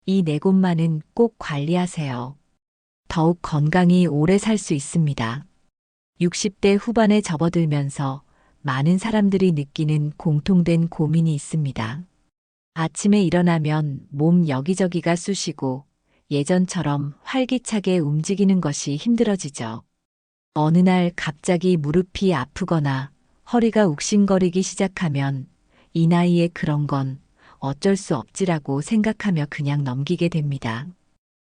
이 네 곳만은 꼭 관리하세요. 더욱 건강히 오래 살 수 있습니다. 60대 후반에 접어들면서 많은 사람들이 느끼는 공통된 고민이 있습니다. 아침에 일어나면 몸 여기저기가 쑤시고 예전처럼 활기차게 움직이는 것이 힘들어지죠. 어느 날 갑자기 무릎이 아프거나 허리가 욱신거리기 시작하면 이 나이에 그런 건 어쩔 수 없지라고 생각하며 그냥 넘기게 됩니다.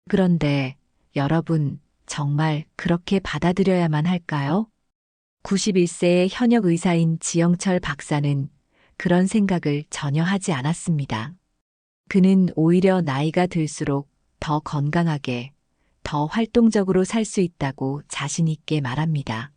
그런데 여러분, 정말 그렇게 받아들여야만 할까요? 91세의 현역 의사인 지영철 박사는 그런 생각을 전혀 하지 않았습니다. 그는 오히려 나이가 들수록 더 건강하게, 더 활동적으로 살 수 있다고 자신 있게 말합니다.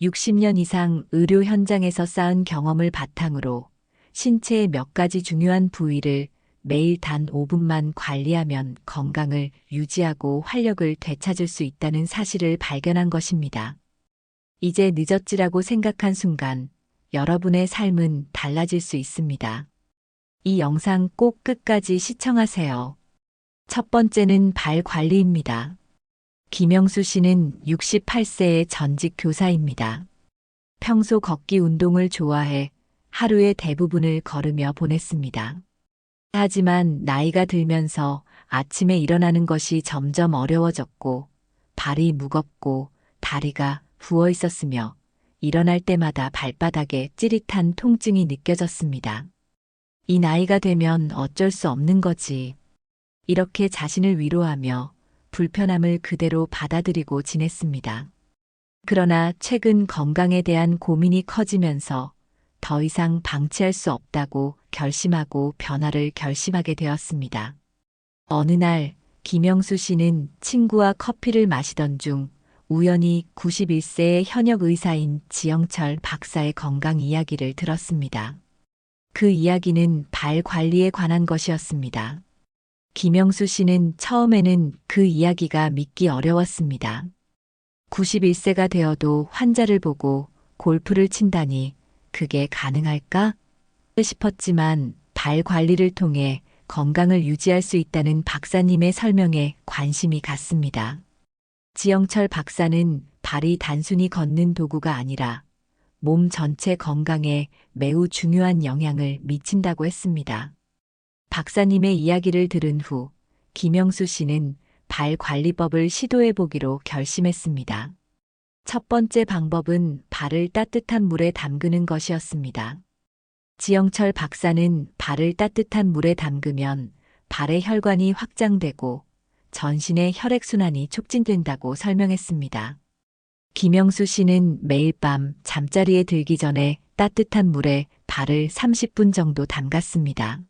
60년 이상 의료 현장에서 쌓은 경험을 바탕으로 신체의 몇 가지 중요한 부위를 매일 단 5분만 관리하면 건강을 유지하고 활력을 되찾을 수 있다는 사실을 발견한 것입니다. 이제 늦었지라고 생각한 순간 여러분의 삶은 달라질 수 있습니다. 이 영상 꼭 끝까지 시청하세요. 첫 번째는 발 관리입니다. 김영수 씨는 68세의 전직 교사입니다. 평소 걷기 운동을 좋아해 하루의 대부분을 걸으며 보냈습니다. 하지만 나이가 들면서 아침에 일어나는 것이 점점 어려워졌고 발이 무겁고 다리가 부어 있었으며 일어날 때마다 발바닥에 찌릿한 통증이 느껴졌습니다. 이 나이가 되면 어쩔 수 없는 거지. 이렇게 자신을 위로하며 불편함을 그대로 받아들이고 지냈습니다. 그러나 최근 건강에 대한 고민이 커지면서 더 이상 방치할 수 없다고 결심하고 변화를 결심하게 되었습니다. 어느 날 김영수 씨는 친구와 커피를 마시던 중 우연히 91세의 현역 의사인 지영철 박사의 건강 이야기를 들었습니다. 그 이야기는 발 관리에 관한 것이었습니다. 김영수 씨는 처음에는 그 이야기가 믿기 어려웠습니다. 91세가 되어도 환자를 보고 골프를 친다니 그게 가능할까? 싶었지만 발 관리를 통해 건강을 유지할 수 있다는 박사님의 설명에 관심이 갔습니다. 지영철 박사는 발이 단순히 걷는 도구가 아니라 몸 전체 건강에 매우 중요한 영향을 미친다고 했습니다. 박사님의 이야기를 들은 후 김영수 씨는 발 관리법을 시도해 보기로 결심했습니다. 첫 번째 방법은 발을 따뜻한 물에 담그는 것이었습니다. 지영철 박사는 발을 따뜻한 물에 담그면 발의 혈관이 확장되고 전신의 혈액순환이 촉진된다고 설명했습니다. 김영수 씨는 매일 밤 잠자리에 들기 전에 따뜻한 물에 발을 30분 정도 담갔습니다.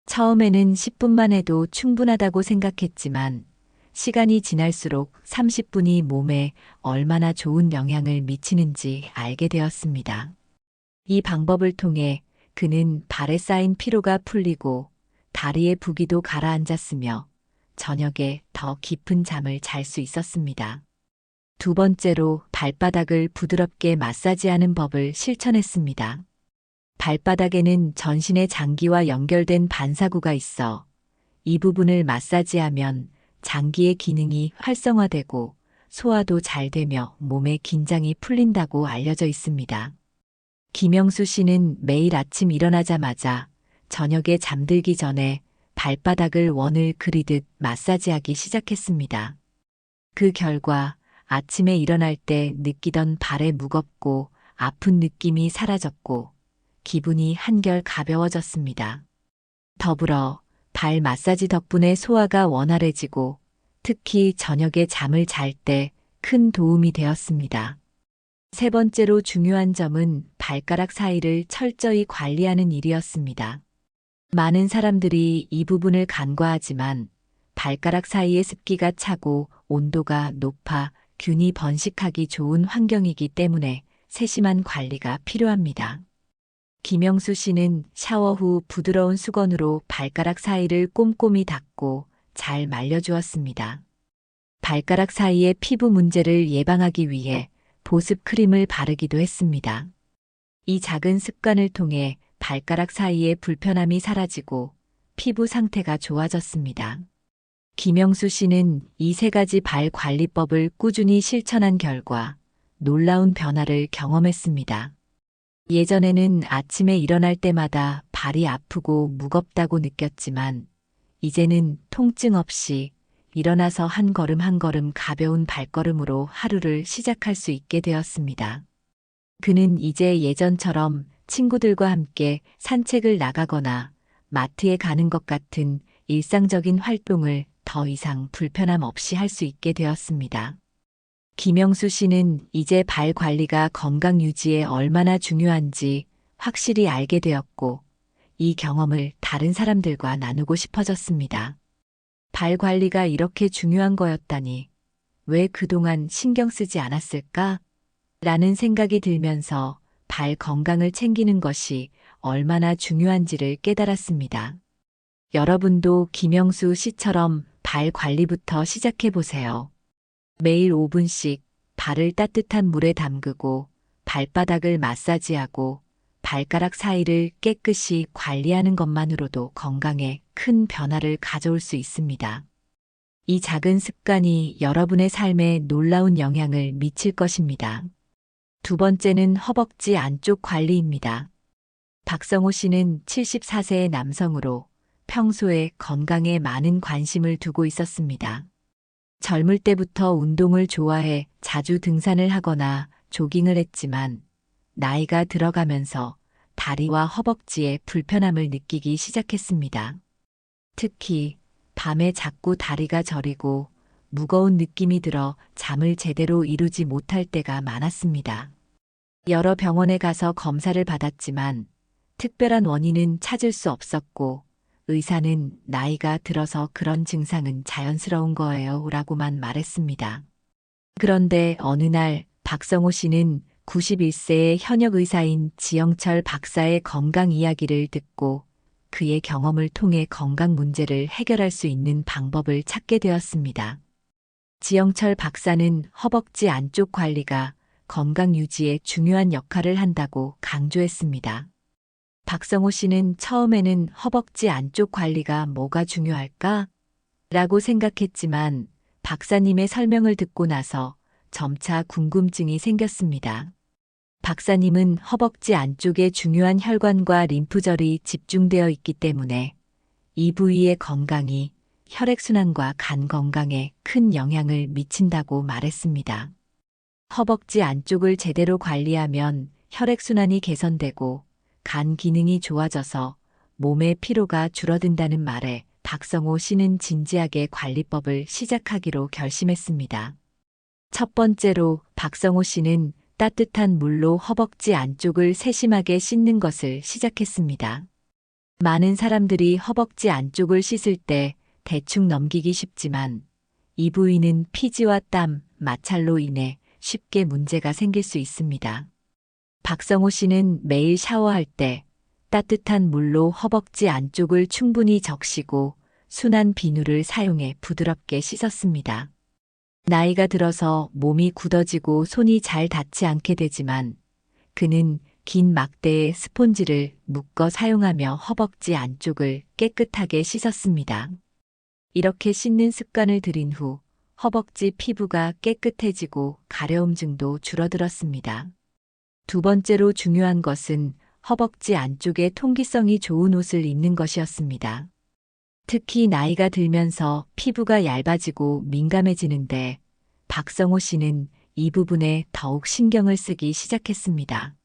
처음에는 10분만 해도 충분하다고 생각했지만 시간이 지날수록 30분이 몸에 얼마나 좋은 영향을 미치는지 알게 되었습니다. 이 방법을 통해 그는 발에 쌓인 피로가 풀리고 다리의 부기도 가라앉았으며 저녁에 더 깊은 잠을 잘 수 있었습니다. 두 번째로 발바닥을 부드럽게 마사지하는 법을 실천했습니다. 발바닥에는 전신의 장기와 연결된 반사구가 있어 이 부분을 마사지하면 장기의 기능이 활성화되고 소화도 잘 되며 몸의 긴장이 풀린다고 알려져 있습니다. 김영수 씨는 매일 아침 일어나자마자 저녁에 잠들기 전에 발바닥을 원을 그리듯 마사지하기 시작했습니다. 그 결과 아침에 일어날 때 느끼던 발의 무겁고 아픈 느낌이 사라졌고 기분이 한결 가벼워졌습니다. 더불어 발 마사지 덕분에 소화가 원활해지고 특히 저녁에 잠을 잘 때 큰 도움이 되었습니다. 세 번째로 중요한 점은 발가락 사이를 철저히 관리하는 일이었습니다. 많은 사람들이 이 부분을 간과하지만 발가락 사이의 습기가 차고 온도가 높아 균이 번식하기 좋은 환경이기 때문에 세심한 관리가 필요합니다. 김영수 씨는 샤워 후 부드러운 수건으로 발가락 사이를 꼼꼼히 닦고 잘 말려주었습니다. 발가락 사이의 피부 문제를 예방하기 위해 보습 크림을 바르기도 했습니다. 이 작은 습관을 통해 발가락 사이의 불편함이 사라지고 피부 상태가 좋아졌습니다. 김영수 씨는 이 세 가지 발 관리법을 꾸준히 실천한 결과 놀라운 변화를 경험했습니다. 예전에는 아침에 일어날 때마다 발이 아프고 무겁다고 느꼈지만 이제는 통증 없이 일어나서 한 걸음 한 걸음 가벼운 발걸음으로 하루를 시작할 수 있게 되었습니다. 그는 이제 예전처럼 친구들과 함께 산책을 나가거나 마트에 가는 것 같은 일상적인 활동을 더 이상 불편함 없이 할 수 있게 되었습니다. 김영수 씨는 이제 발 관리가 건강 유지에 얼마나 중요한지 확실히 알게 되었고, 이 경험을 다른 사람들과 나누고 싶어졌습니다. 발 관리가 이렇게 중요한 거였다니, 왜 그동안 신경 쓰지 않았을까? 라는 생각이 들면서 발 건강을 챙기는 것이 얼마나 중요한지를 깨달았습니다. 여러분도 김영수 씨처럼 발 관리부터 시작해 보세요. 매일 5분씩 발을 따뜻한 물에 담그고 발바닥을 마사지하고 발가락 사이를 깨끗이 관리하는 것만으로도 건강에 큰 변화를 가져올 수 있습니다. 이 작은 습관이 여러분의 삶에 놀라운 영향을 미칠 것입니다. 두 번째는 허벅지 안쪽 관리입니다. 박성호 씨는 74세의 남성으로 평소에 건강에 많은 관심을 두고 있었습니다. 젊을 때부터 운동을 좋아해 자주 등산을 하거나 조깅을 했지만 나이가 들어가면서 다리와 허벅지에 불편함을 느끼기 시작했습니다. 특히 밤에 자꾸 다리가 저리고 무거운 느낌이 들어 잠을 제대로 이루지 못할 때가 많았습니다. 여러 병원에 가서 검사를 받았지만 특별한 원인은 찾을 수 없었고 의사는 나이가 들어서 그런 증상은 자연스러운 거예요 라고만 말했습니다. 그런데 어느 날 박성호 씨는 91세의 현역 의사인 지영철 박사의 건강 이야기를 듣고 그의 경험을 통해 건강 문제를 해결할 수 있는 방법을 찾게 되었습니다. 지영철 박사는 허벅지 안쪽 관리가 건강 유지에 중요한 역할을 한다고 강조했습니다. 박성호 씨는 처음에는 허벅지 안쪽 관리가 뭐가 중요할까? 라고 생각했지만 박사님의 설명을 듣고 나서 점차 궁금증이 생겼습니다. 박사님은 허벅지 안쪽에 중요한 혈관과 림프절이 집중되어 있기 때문에 이 부위의 건강이 혈액순환과 간 건강에 큰 영향을 미친다고 말했습니다. 허벅지 안쪽을 제대로 관리하면 혈액순환이 개선되고 간 기능이 좋아져서 몸의 피로가 줄어든다는 말에 박성호 씨는 진지하게 관리법을 시작하기로 결심했습니다. 첫 번째로 박성호 씨는 따뜻한 물로 허벅지 안쪽을 세심하게 씻는 것을 시작했습니다. 많은 사람들이 허벅지 안쪽을 씻을 때 대충 넘기기 쉽지만 이 부위는 피지와 땀, 마찰로 인해 쉽게 문제가 생길 수 있습니다. 박성호 씨는 매일 샤워할 때 따뜻한 물로 허벅지 안쪽을 충분히 적시고 순한 비누를 사용해 부드럽게 씻었습니다. 나이가 들어서 몸이 굳어지고 손이 잘 닿지 않게 되지만 그는 긴 막대에 스폰지를 묶어 사용하며 허벅지 안쪽을 깨끗하게 씻었습니다. 이렇게 씻는 습관을 들인 후 허벅지 피부가 깨끗해지고 가려움증도 줄어들었습니다. 두 번째로 중요한 것은 허벅지 안쪽에 통기성이 좋은 옷을 입는 것이었습니다. 특히 나이가 들면서 피부가 얇아지고 민감해지는데 박성호 씨는 이 부분에 더욱 신경을 쓰기 시작했습니다.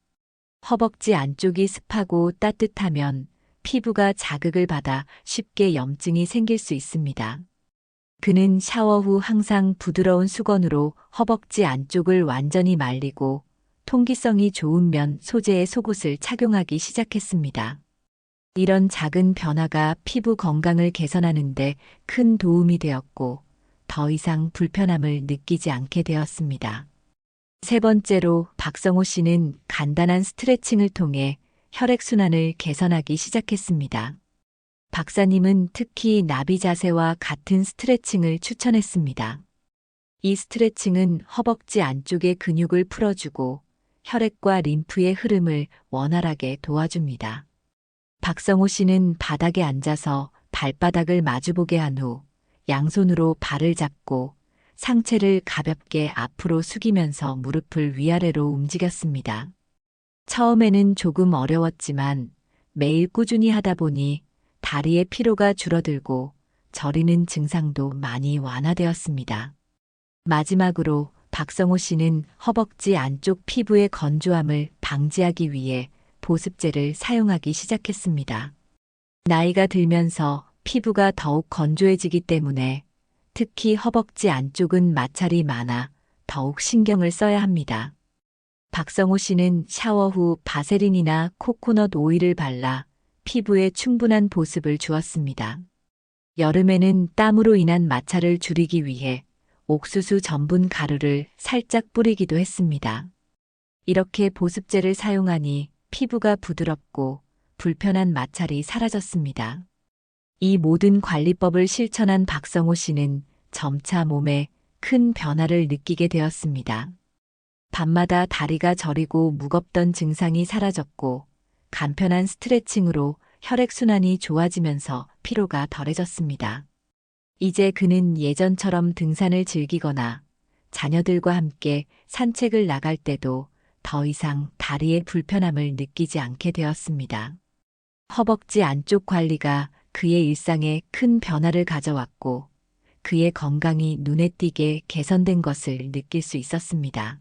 허벅지 안쪽이 습하고 따뜻하면 피부가 자극을 받아 쉽게 염증이 생길 수 있습니다. 그는 샤워 후 항상 부드러운 수건으로 허벅지 안쪽을 완전히 말리고 통기성이 좋은 면 소재의 속옷을 착용하기 시작했습니다. 이런 작은 변화가 피부 건강을 개선하는 데 큰 도움이 되었고 더 이상 불편함을 느끼지 않게 되었습니다. 세 번째로 박성호 씨는 간단한 스트레칭을 통해 혈액순환을 개선하기 시작했습니다. 박사님은 특히 나비 자세와 같은 스트레칭을 추천했습니다. 이 스트레칭은 허벅지 안쪽의 근육을 풀어주고 혈액과 림프의 흐름을 원활하게 도와줍니다. 박성호 씨는 바닥에 앉아서 발바닥을 마주보게 한 후 양손으로 발을 잡고 상체를 가볍게 앞으로 숙이면서 무릎을 위아래로 움직였습니다. 처음에는 조금 어려웠지만 매일 꾸준히 하다 보니 다리의 피로가 줄어들고 저리는 증상도 많이 완화되었습니다. 마지막으로 박성호 씨는 허벅지 안쪽 피부의 건조함을 방지하기 위해 보습제를 사용하기 시작했습니다. 나이가 들면서 피부가 더욱 건조해지기 때문에 특히 허벅지 안쪽은 마찰이 많아 더욱 신경을 써야 합니다. 박성호 씨는 샤워 후 바세린이나 코코넛 오일을 발라 피부에 충분한 보습을 주었습니다. 여름에는 땀으로 인한 마찰을 줄이기 위해 옥수수 전분 가루를 살짝 뿌리기도 했습니다. 이렇게 보습제를 사용하니 피부가 부드럽고 불편한 마찰이 사라졌습니다. 이 모든 관리법을 실천한 박성호 씨는 점차 몸에 큰 변화를 느끼게 되었습니다. 밤마다 다리가 저리고 무겁던 증상이 사라졌고 간편한 스트레칭으로 혈액순환이 좋아지면서 피로가 덜해졌습니다. 이제 그는 예전처럼 등산을 즐기거나 자녀들과 함께 산책을 나갈 때도 더 이상 다리의 불편함을 느끼지 않게 되었습니다. 허벅지 안쪽 관리가 그의 일상에 큰 변화를 가져왔고 그의 건강이 눈에 띄게 개선된 것을 느낄 수 있었습니다.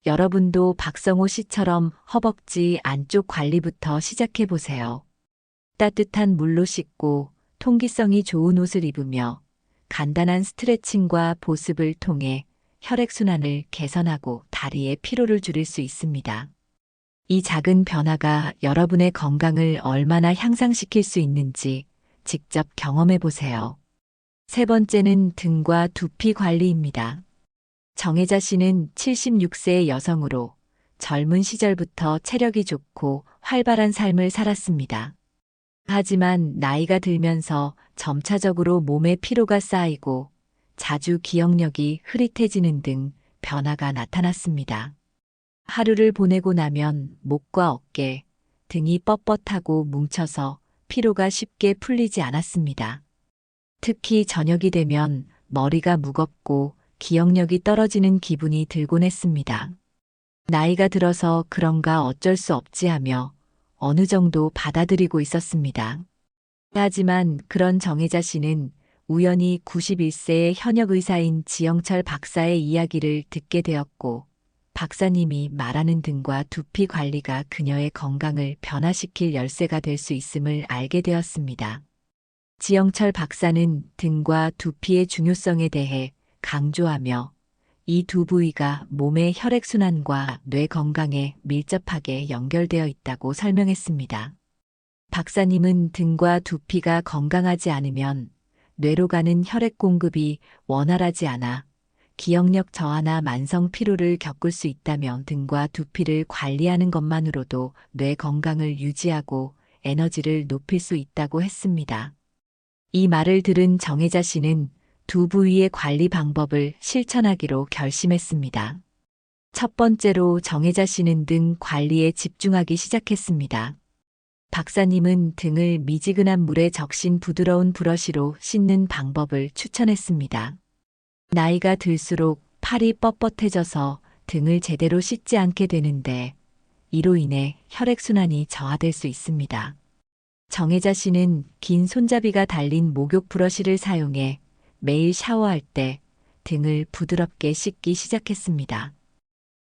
여러분도 박성호 씨처럼 허벅지 안쪽 관리부터 시작해 보세요. 따뜻한 물로 씻고 통기성이 좋은 옷을 입으며 간단한 스트레칭과 보습을 통해 혈액순환을 개선하고 다리의 피로를 줄일 수 있습니다. 이 작은 변화가 여러분의 건강을 얼마나 향상시킬 수 있는지 직접 경험해 보세요. 세 번째는 등과 두피 관리입니다. 정혜자 씨는 76세의 여성으로 젊은 시절부터 체력이 좋고 활발한 삶을 살았습니다. 하지만 나이가 들면서 점차적으로 몸에 피로가 쌓이고 자주 기억력이 흐릿해지는 등 변화가 나타났습니다. 하루를 보내고 나면 목과 어깨, 등이 뻣뻣하고 뭉쳐서 피로가 쉽게 풀리지 않았습니다. 특히 저녁이 되면 머리가 무겁고 기억력이 떨어지는 기분이 들곤 했습니다. 나이가 들어서 그런가 어쩔 수 없지 하며 어느 정도 받아들이고 있었습니다. 하지만 그런 정혜자 씨는 우연히 91세의 현역 의사인 지영철 박사의 이야기를 듣게 되었고 박사님이 말하는 등과 두피 관리가 그녀의 건강을 변화시킬 열쇠가 될 수 있음을 알게 되었습니다. 지영철 박사는 등과 두피의 중요성에 대해 강조하며 이 두 부위가 몸의 혈액순환과 뇌 건강에 밀접하게 연결되어 있다고 설명했습니다. 박사님은 등과 두피가 건강하지 않으면 뇌로 가는 혈액 공급이 원활하지 않아 기억력 저하나 만성 피로를 겪을 수 있다며 등과 두피를 관리하는 것만으로도 뇌 건강을 유지하고 에너지를 높일 수 있다고 했습니다. 이 말을 들은 정혜자 씨는 두 부위의 관리 방법을 실천하기로 결심했습니다. 첫 번째로 정혜자 씨는 등 관리에 집중하기 시작했습니다. 박사님은 등을 미지근한 물에 적신 부드러운 브러쉬로 씻는 방법을 추천했습니다. 나이가 들수록 팔이 뻣뻣해져서 등을 제대로 씻지 않게 되는데 이로 인해 혈액순환이 저하될 수 있습니다. 정혜자 씨는 긴 손잡이가 달린 목욕 브러쉬를 사용해 매일 샤워할 때 등을 부드럽게 씻기 시작했습니다.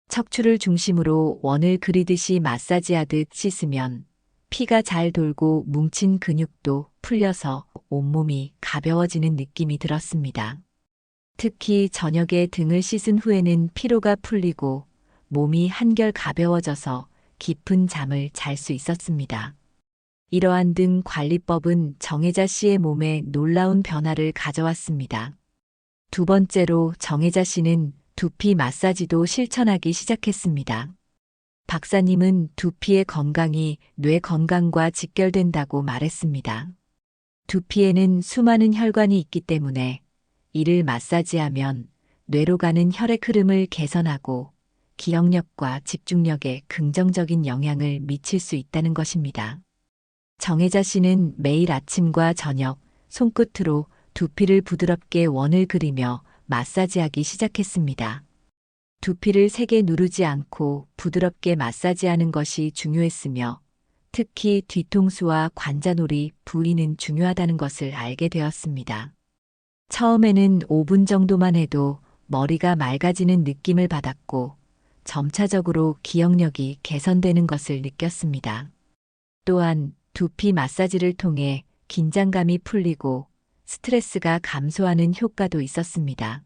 척추를 중심으로 원을 그리듯이 마사지하듯 씻으면 피가 잘 돌고 뭉친 근육도 풀려서 온몸이 가벼워지는 느낌이 들었습니다. 특히 저녁에 등을 씻은 후에는 피로가 풀리고 몸이 한결 가벼워져서 깊은 잠을 잘 수 있었습니다. 이러한 등 관리법은 정혜자 씨의 몸에 놀라운 변화를 가져왔습니다. 두 번째로 정혜자 씨는 두피 마사지도 실천하기 시작했습니다. 박사님은 두피의 건강이 뇌 건강과 직결된다고 말했습니다. 두피에는 수많은 혈관이 있기 때문에 이를 마사지하면 뇌로 가는 혈액 흐름을 개선하고 기억력과 집중력에 긍정적인 영향을 미칠 수 있다는 것입니다. 정혜자 씨는 매일 아침과 저녁 손끝으로 두피를 부드럽게 원을 그리며 마사지하기 시작했습니다. 두피를 세게 누르지 않고 부드럽게 마사지하는 것이 중요했으며 특히 뒤통수와 관자놀이 부위는 중요하다는 것을 알게 되었습니다. 처음에는 5분 정도만 해도 머리가 맑아지는 느낌을 받았고 점차적으로 기억력이 개선되는 것을 느꼈습니다. 또한 두피 마사지를 통해 긴장감이 풀리고 스트레스가 감소하는 효과도 있었습니다.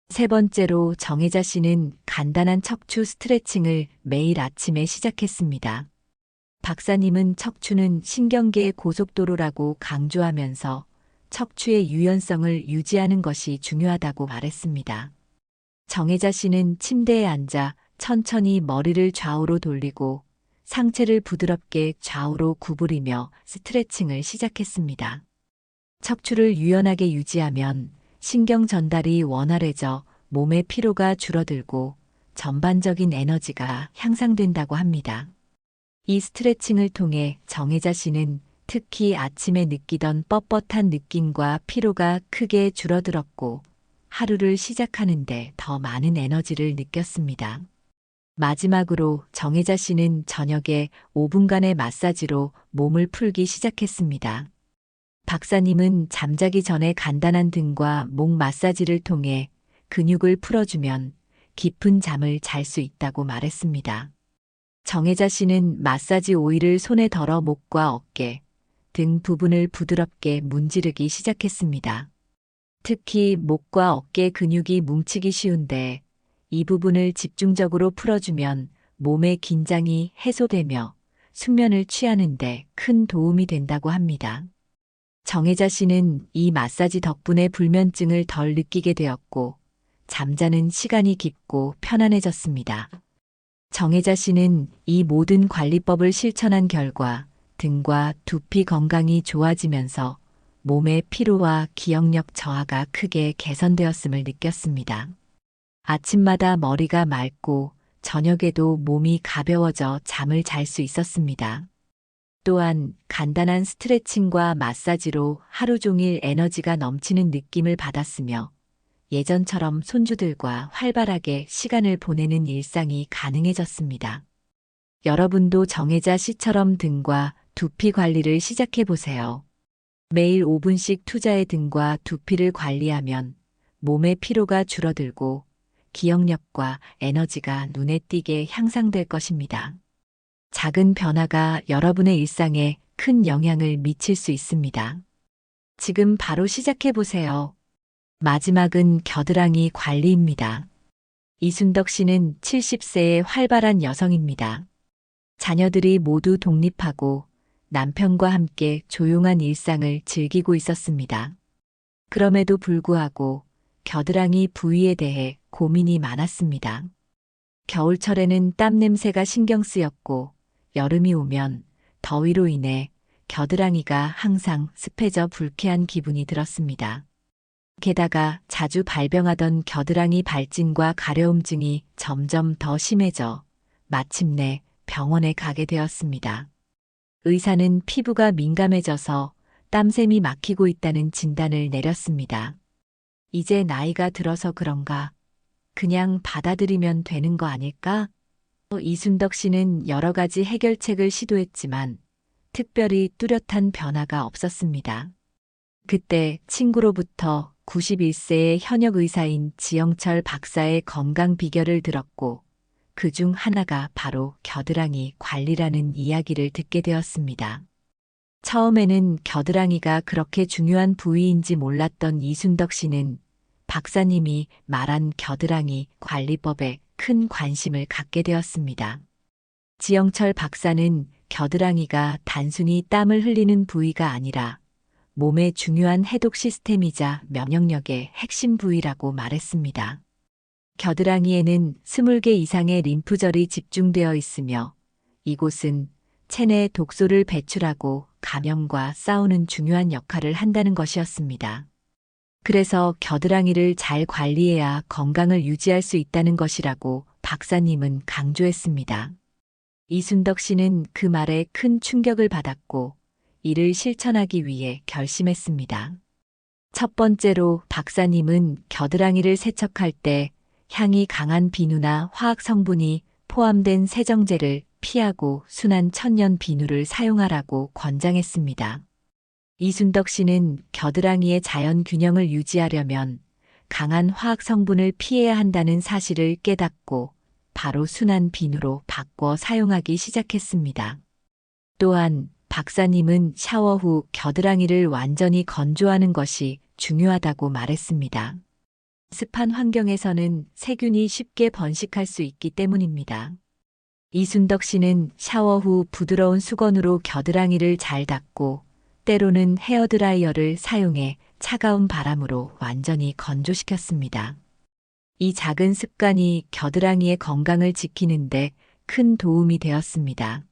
세 번째로 정혜자 씨는 간단한 척추 스트레칭을 매일 아침에 시작했습니다. 박사님은 척추는 신경계의 고속도로라고 강조하면서 척추의 유연성을 유지하는 것이 중요하다고 말했습니다. 정혜자 씨는 침대에 앉아 천천히 머리를 좌우로 돌리고 상체를 부드럽게 좌우로 구부리며 스트레칭을 시작했습니다. 척추를 유연하게 유지하면 신경 전달이 원활해져 몸의 피로가 줄어들고 전반적인 에너지가 향상된다고 합니다. 이 스트레칭을 통해 정혜자 씨는 특히 아침에 느끼던 뻣뻣한 느낌과 피로가 크게 줄어들었고 하루를 시작하는데 더 많은 에너지를 느꼈습니다. 마지막으로 정혜자 씨는 저녁에 5분간의 마사지로 몸을 풀기 시작했습니다. 박사님은 잠자기 전에 간단한 등과 목 마사지를 통해 근육을 풀어주면 깊은 잠을 잘 수 있다고 말했습니다. 정혜자 씨는 마사지 오일을 손에 덜어 목과 어깨, 등 부분을 부드럽게 문지르기 시작했습니다. 특히 목과 어깨 근육이 뭉치기 쉬운데 이 부분을 집중적으로 풀어주면 몸의 긴장이 해소되며 숙면을 취하는데 큰 도움이 된다고 합니다. 정혜자 씨는 이 마사지 덕분에 불면증을 덜 느끼게 되었고 잠자는 시간이 깊고 편안해졌습니다. 정혜자 씨는 이 모든 관리법을 실천한 결과 등과 두피 건강이 좋아지면서 몸의 피로와 기억력 저하가 크게 개선되었음을 느꼈습니다. 아침마다 머리가 맑고 저녁에도 몸이 가벼워져 잠을 잘 수 있었습니다. 또한 간단한 스트레칭과 마사지로 하루 종일 에너지가 넘치는 느낌을 받았으며 예전처럼 손주들과 활발하게 시간을 보내는 일상이 가능해졌습니다. 여러분도 정혜자 씨처럼 등과 두피 관리를 시작해 보세요. 매일 5분씩 투자해 등과 두피를 관리하면 몸의 피로가 줄어들고 기억력과 에너지가 눈에 띄게 향상될 것입니다. 작은 변화가 여러분의 일상에 큰 영향을 미칠 수 있습니다. 지금 바로 시작해 보세요. 마지막은 겨드랑이 관리입니다. 이순덕 씨는 70세의 활발한 여성입니다. 자녀들이 모두 독립하고 남편과 함께 조용한 일상을 즐기고 있었습니다. 그럼에도 불구하고 겨드랑이 부위에 대해 고민이 많았습니다. 겨울철에는 땀 냄새가 신경 쓰였고 여름이 오면 더위로 인해 겨드랑이가 항상 습해져 불쾌한 기분이 들었습니다. 게다가 자주 발병하던 겨드랑이 발진과 가려움증이 점점 더 심해져 마침내 병원에 가게 되었습니다. 의사는 피부가 민감해져서 땀샘이 막히고 있다는 진단을 내렸습니다. 이제 나이가 들어서 그런가? 그냥 받아들이면 되는 거 아닐까? 이순덕 씨는 여러 가지 해결책을 시도했지만 특별히 뚜렷한 변화가 없었습니다. 그때 친구로부터 91세의 현역 의사인 지영철 박사의 건강 비결을 들었고 그 중 하나가 바로 겨드랑이 관리라는 이야기를 듣게 되었습니다. 처음에는 겨드랑이가 그렇게 중요한 부위인지 몰랐던 이순덕 씨는 박사님이 말한 겨드랑이 관리법에 큰 관심을 갖게 되었습니다. 지영철 박사는 겨드랑이가 단순히 땀을 흘리는 부위가 아니라 몸의 중요한 해독 시스템이자 면역력의 핵심 부위라고 말했습니다. 겨드랑이에는 20개 이상의 림프절이 집중되어 있으며 이곳은 체내 독소를 배출하고 감염과 싸우는 중요한 역할을 한다는 것이었습니다. 그래서 겨드랑이를 잘 관리해야 건강을 유지할 수 있다는 것이라고 박사님은 강조했습니다. 이순덕 씨는 그 말에 큰 충격을 받았고 이를 실천하기 위해 결심했습니다. 첫 번째로 박사님은 겨드랑이를 세척할 때 향이 강한 비누나 화학 성분이 포함된 세정제를 피하고 순한 천연 비누를 사용하라고 권장했습니다. 이순덕 씨는 겨드랑이의 자연 균형을 유지하려면 강한 화학 성분을 피해야 한다는 사실을 깨닫고 바로 순한 비누로 바꿔 사용하기 시작했습니다. 또한 박사님은 샤워 후 겨드랑이를 완전히 건조하는 것이 중요하다고 말했습니다. 습한 환경에서는 세균이 쉽게 번식할 수 있기 때문입니다. 이순덕 씨는 샤워 후 부드러운 수건으로 겨드랑이를 잘 닦고 때로는 헤어드라이어를 사용해 차가운 바람으로 완전히 건조시켰습니다. 이 작은 습관이 겨드랑이의 건강을 지키는데 큰 도움이 되었습니다.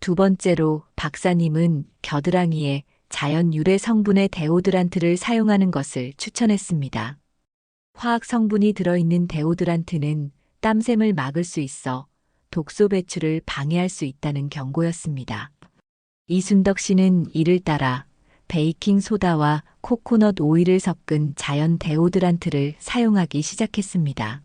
두 번째로 박사님은 겨드랑이에 자연 유래 성분의 데오드란트를 사용하는 것을 추천했습니다. 화학 성분이 들어있는 데오드란트는 땀샘을 막을 수 있어 독소 배출을 방해할 수 있다는 경고였습니다. 이순덕 씨는 이를 따라 베이킹 소다와 코코넛 오일을 섞은 자연 데오드란트를 사용하기 시작했습니다.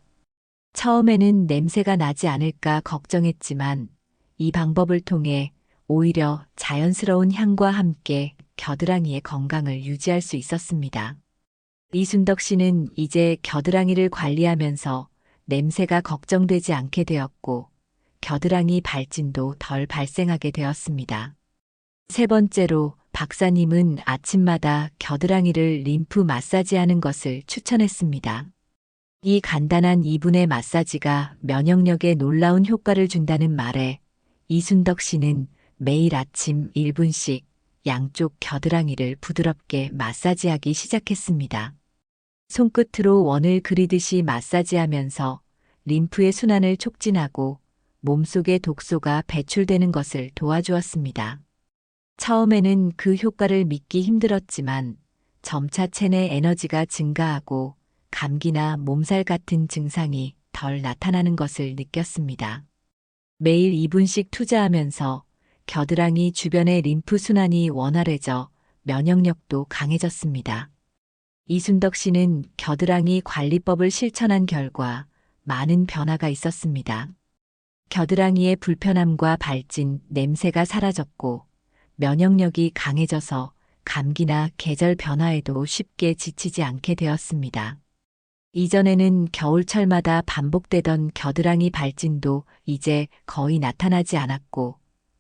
처음에는 냄새가 나지 않을까 걱정했지만 이 방법을 통해 오히려 자연스러운 향과 함께 겨드랑이의 건강을 유지할 수 있었습니다. 이순덕 씨는 이제 겨드랑이를 관리하면서 냄새가 걱정되지 않게 되었고 겨드랑이 발진도 덜 발생하게 되었습니다. 세 번째로 박사님은 아침마다 겨드랑이를 림프 마사지하는 것을 추천했습니다. 이 간단한 2분의 마사지가 면역력에 놀라운 효과를 준다는 말에 이순덕 씨는 매일 아침 1분씩 양쪽 겨드랑이를 부드럽게 마사지하기 시작했습니다. 손끝으로 원을 그리듯이 마사지하면서 림프의 순환을 촉진하고 몸속의 독소가 배출되는 것을 도와주었습니다. 처음에는 그 효과를 믿기 힘들었지만 점차 체내 에너지가 증가하고 감기나 몸살 같은 증상이 덜 나타나는 것을 느꼈습니다. 매일 2분씩 투자하면서 겨드랑이 주변의 림프 순환이 원활해져 면역력도 강해졌습니다. 이순덕 씨는 겨드랑이 관리법을 실천한 결과 많은 변화가 있었습니다. 겨드랑이의 불편함과 발진, 냄새가 사라졌고 면역력이 강해져서 감기나 계절 변화에도 쉽게 지치지 않게 되었습니다. 이전에는 겨울철마다 반복되던 겨드랑이 발진도 이제 거의 나타나지 않았고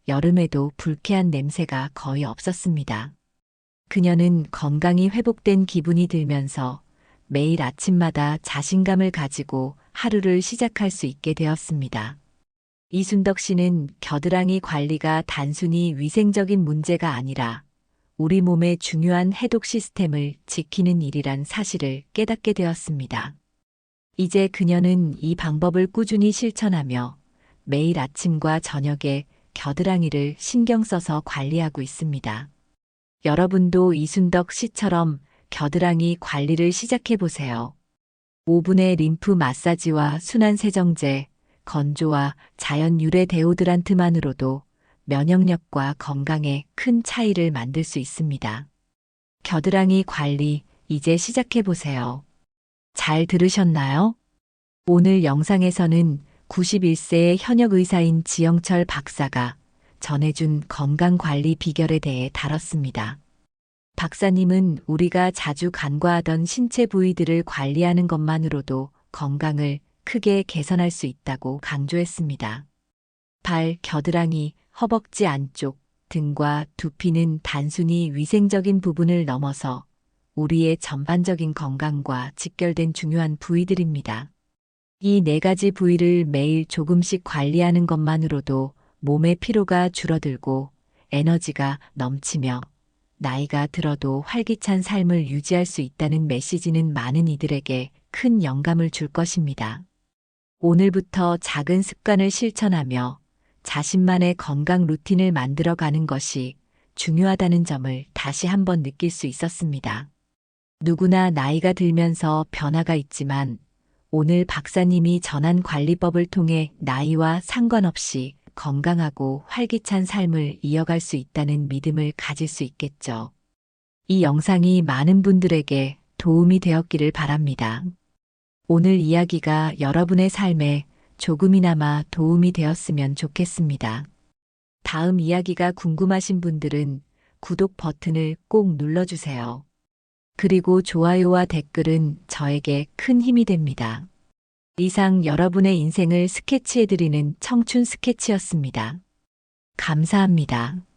여름에도 불쾌한 냄새가 거의 없었습니다. 그녀는 건강이 회복된 기분이 들면서 매일 아침마다 자신감을 가지고 하루를 시작할 수 있게 되었습니다. 이순덕 씨는 겨드랑이 관리가 단순히 위생적인 문제가 아니라 우리 몸의 중요한 해독 시스템을 지키는 일이란 사실을 깨닫게 되었습니다. 이제 그녀는 이 방법을 꾸준히 실천하며 매일 아침과 저녁에 겨드랑이를 신경 써서 관리하고 있습니다. 여러분도 이순덕 씨처럼 겨드랑이 관리를 시작해 보세요. 5분의 림프 마사지와 순환 세정제, 건조와 자연 유래 데오드란트만으로도 면역력과 건강에 큰 차이를 만들 수 있습니다. 겨드랑이 관리 이제 시작해 보세요. 잘 들으셨나요? 오늘 영상에서는 91세의 현역 의사인 지영철 박사가 전해준 건강관리 비결에 대해 다뤘습니다. 박사님은 우리가 자주 간과하던 신체 부위들을 관리하는 것만으로도 건강을 크게 개선할 수 있다고 강조했습니다. 발, 겨드랑이, 허벅지 안쪽, 등과 두피는 단순히 위생적인 부분을 넘어서 우리의 전반적인 건강과 직결된 중요한 부위들입니다. 이 4가지 부위를 매일 조금씩 관리하는 것만으로도 몸의 피로가 줄어들고 에너지가 넘치며 나이가 들어도 활기찬 삶을 유지할 수 있다는 메시지는 많은 이들에게 큰 영감을 줄 것입니다. 오늘부터 작은 습관을 실천하며 자신만의 건강 루틴을 만들어가는 것이 중요하다는 점을 다시 한번 느낄 수 있었습니다. 누구나 나이가 들면서 변화가 있지만 오늘 박사님이 전한 관리법을 통해 나이와 상관없이 건강하고 활기찬 삶을 이어갈 수 있다는 믿음을 가질 수 있겠죠. 이 영상이 많은 분들에게 도움이 되었기를 바랍니다. 오늘 이야기가 여러분의 삶에 조금이나마 도움이 되었으면 좋겠습니다. 다음 이야기가 궁금하신 분들은 구독 버튼을 꼭 눌러주세요. 그리고 좋아요와 댓글은 저에게 큰 힘이 됩니다. 이상 여러분의 인생을 스케치해드리는 청춘 스케치였습니다. 감사합니다.